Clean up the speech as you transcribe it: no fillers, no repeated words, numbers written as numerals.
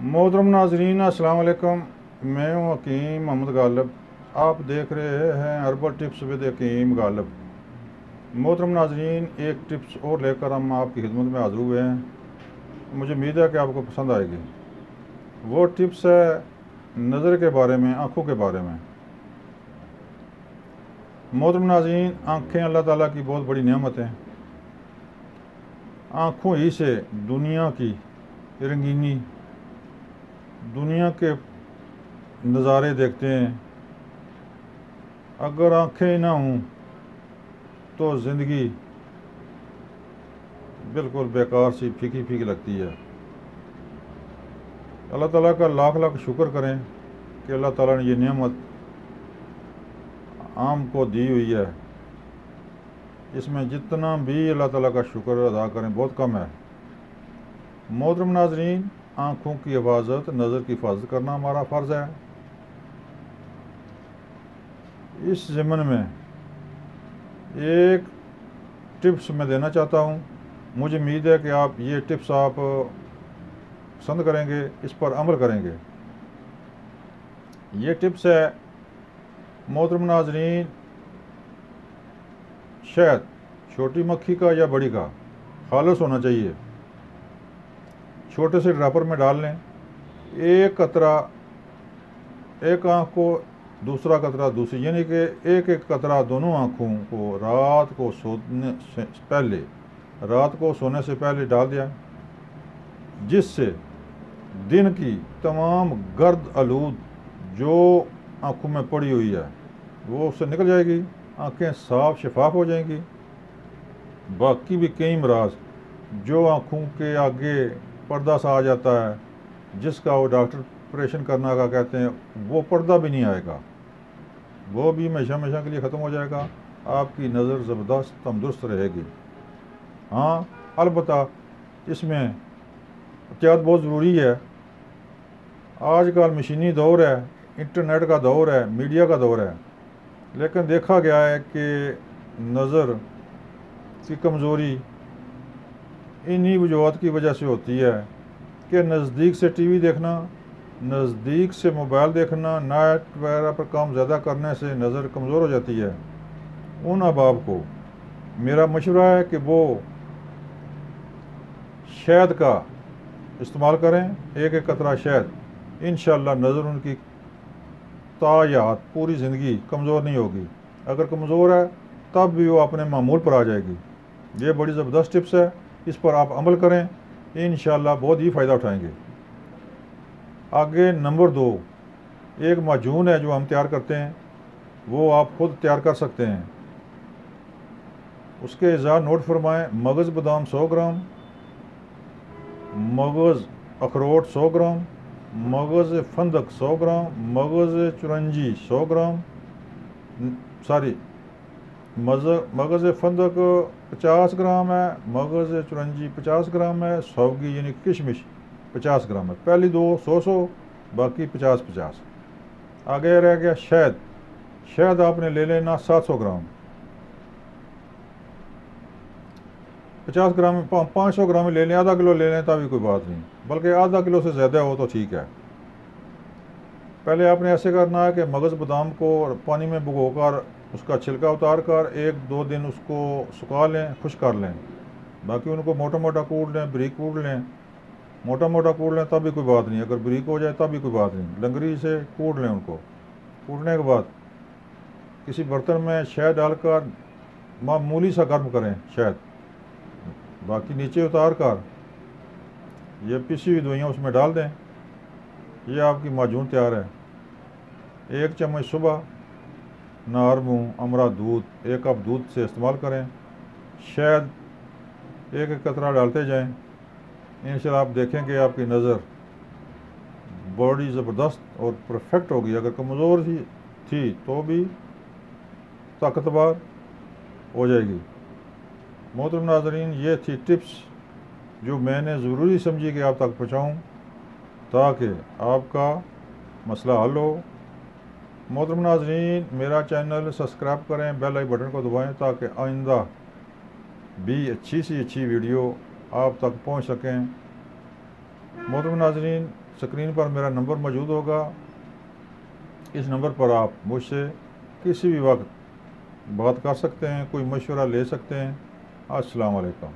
मोहतरम नाजरीन अस्सलाम वालेकुम। मैं हूँ हकीम मोहम्मद गालिब। आप देख रहे हैं हर्बल टिप्स विद हकीम गालिब। मोहतरम नाजरीन, एक टिप्स और लेकर हम आपकी खिदमत में हाजिर हुए हैं। मुझे उम्मीद है कि आपको पसंद आएगी। वो टिप्स है नज़र के बारे में, आँखों के बारे में। मोहतरम नाजरीन, आँखें अल्लाह ताला की बहुत बड़ी नेमत हैं। आँखों ही से दुनिया की रंगीनी, दुनिया के नज़ारे देखते हैं। अगर आँखें ना हों तो ज़िंदगी बिल्कुल बेकार सी फीकी फीकी लगती है। अल्लाह ताला का लाख लाख शुक्र करें कि अल्लाह ताला ने ये नेमत आम को दी हुई है। इसमें जितना भी अल्लाह ताला का शुक्र अदा करें बहुत कम है। मोहतरम नाजरीन, आँखों की हिफाजत, नज़र की हिफाजत करना हमारा फ़र्ज़ है। इस ज़मन में एक टिप्स मैं देना चाहता हूँ। मुझे उम्मीद है कि आप ये टिप्स आप पसंद करेंगे, इस पर अमल करेंगे। ये टिप्स है मोहतरम नाजरीन, शहद छोटी मक्खी का या बड़ी का खालिस होना चाहिए। छोटे से ड्रापर में डाल लें। एक कतरा एक आँख को, दूसरा कतरा दूसरी, यानी कि एक एक कतरा दोनों आँखों को रात को सोने से पहले डाल दिया, जिससे दिन की तमाम गर्द आलूद जो आँखों में पड़ी हुई है वो उससे निकल जाएगी। आँखें साफ शफाफ हो जाएंगी। बाकी भी कई मराज जो आँखों के आगे पर्दा सा आ जाता है, जिसका वो डॉक्टर ऑपरेशन करना का कहते हैं, वो पर्दा भी नहीं आएगा, वो भी हमेशा हमेशा के लिए ख़त्म हो जाएगा। आपकी नज़र ज़बरदस्त तंदुरुस्त रहेगी। हाँ, अलबत्ता इसमें एहतियात बहुत ज़रूरी है। आजकल मशीनी दौर है, इंटरनेट का दौर है, मीडिया का दौर है, लेकिन देखा गया है कि नज़र की कमज़ोरी इन्हीं वजूहत की वजह से होती है कि नज़दीक से टीवी देखना, नज़दीक से मोबाइल देखना, नेट वगैरह पर काम ज़्यादा करने से नज़र कमज़ोर हो जाती है। उन अहबाब को मेरा मशवरा है कि वो शहद का इस्तेमाल करें, एक एक कतरा शहद। इंशाअल्लाह नज़र उनकी तायात पूरी ज़िंदगी कमज़ोर नहीं होगी। अगर कमज़ोर है तब भी वो अपने मामूल पर आ जाएगी। ये बड़ी ज़बरदस्त टिप्स है, इस पर आप अमल करें, इंशाअल्लाह बहुत ही फ़ायदा उठाएंगे। आगे नंबर 2, एक माजून है जो हम तैयार करते हैं, वो आप खुद तैयार कर सकते हैं। उसके अज़ा नोट फरमाएँ। मगज़ बादाम 100 ग्राम, मगज़ अखरोट 100 ग्राम, मगज़ फंदक 100 ग्राम, मगज़ चुरंजी 100 ग्राम, मगज़ फंदक 50 ग्राम है, मगज़ चुरंजी 50 ग्राम है, सौगी यानी किशमिश 50 ग्राम है। पहली दो 100 बाकी 50। आगे रह गया शहद। शहद आपने ले लेना 700 ग्राम। 50 ग्राम 500 ग्राम ले लें, आधा किलो ले लें तभी कोई बात नहीं, बल्कि आधा किलो से ज़्यादा हो तो ठीक है। पहले आपने ऐसे करना है कि मगज़ बादाम को पानी में भिगोकर उसका छिलका उतार कर 1-2 दिन उसको सुखा लें, खुश कर लें। बाकी उनको मोटा मोटा कूट लें, बारीक कूट लें। मोटा मोटा कूट लें तब भी कोई बात नहीं, अगर बारीक हो जाए तब भी कोई बात नहीं, लंगरी से कूट लें उनको। कूटने के बाद किसी बर्तन में शहद डालकर मामूली सा गर्म करें शहद, बाकी नीचे उतार कर ये पिसी हुई दवाइयाँ उसमें डाल दें। ये आपकी माजून तैयार है। 1 चम्मच सुबह नार मुँह अमरा दूध, 1 कप दूध से इस्तेमाल करें। शहद एक एक कतरा डालते जाएं। इंशाअल्लाह आप देखेंगे आपकी नज़र बड़ी ज़बरदस्त और परफेक्ट होगी। अगर कमज़ोर थी तो भी ताकतवर हो जाएगी। मोहतरम नाज़रीन, ये थी टिप्स जो मैंने ज़रूरी समझी कि आप तक पहुँचाऊँ ताकि आपका मसला हल हो। मोहतरम नाज़रीन, मेरा चैनल सब्सक्राइब करें, बेल आई बटन को दबाएं ताकि आइंदा भी अच्छी सी अच्छी वीडियो आप तक पहुंच सकें। मोहतरम नाज़रीन, स्क्रीन पर मेरा नंबर मौजूद होगा। इस नंबर पर आप मुझसे किसी भी वक्त बात कर सकते हैं, कोई मशवरा ले सकते हैं। अस्सलाम वालेकुम।